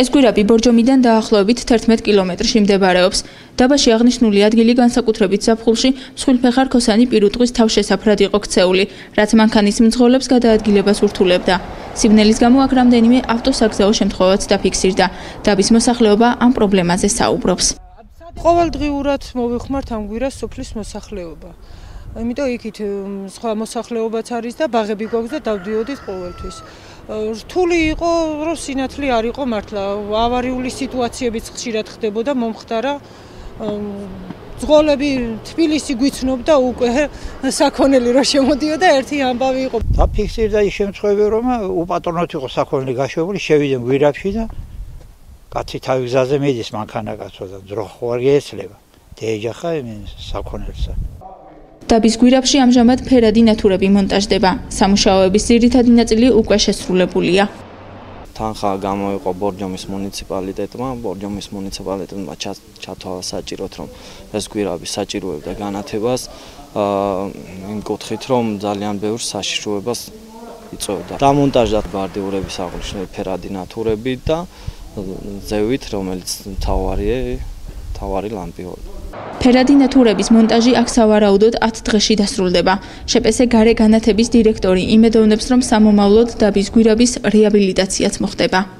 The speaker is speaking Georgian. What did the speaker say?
ეს გვირაბი ბორჯომიდან დაახლოებით 11 კილომეტრში მდებარეობს. დაბაში აღნიშნული ადგილი განსაკუთრებით ზაფხულში მსხვილფეხა რქოსანი პირუტყვის თავშესაფრად იყო ქცეული, რაც მანქანის მძღოლებს გადაადგილებას ურთულებდა. სიბნელის გამო აქ რამდენიმე ავტოსაგზაო შემთხვევაც დაფიქსირდა. დაბის მოსახლეობა ამ პრობლემაზე საუბრობს. ყოველდღიურად მოვიხმართ ამ გვირას სოფლის მოსახლეობა. იმიტომ იქით სხვა მოსახლეობაც არის და ბაღები გვაქვს და დავდიოდით ყოველთვის. რთული იყო, რომ სინათლე არ იყო მართლა. ავარიული სიტუაციებიც ხშირად ხდებოდა, მომხდარა. ძღოლები თბილისი გვიცნობდა უკვე საქონელი რა შემოდიოდა, ერთი ამბავი იყო. დაფიქსირდა ის შემთხვევები, რომ უპატრონოდ იყო საქონელი გაშვებული, შევიდნენ გვირაბში და კაცი თავი გზაზე მიდის მანქანა გაცვა და ძრო ხوار ეცლება. დაეჯახა საქონელსა. დაბის გვირაბში ამჟამად ფერადი ნათურები მონტაჟდება. სამუშაოების ძირითადი ნაწილი უკვე შესრულებულია. თანხა გამოიყო ბორჯომის მუნიციპალიტეტმა. ბორჯომის მუნიციპალიტეტმა ჩათვალა საჭიროდ, რომ ეს გვირაბი საჭიროებდა განათებას, იმ კუთხით, რომ ძალიან ბევრ საშიშროებას იწვევდა. დამონტაჟდა ბარდიურების აღნიშნული ფერადი ნათურები და ზევით, რომელიც თავარი ლამპიოა. ფერადი ნათურების მონტაჟი აქ სავარაუდოდ 10 დღეში დასრულდება. შპს გარე განათების დირექტორი იმედოვნებს, რომ სამომავლოდ დაბის გვირაბის რეაბილიტაციაც მოხდება.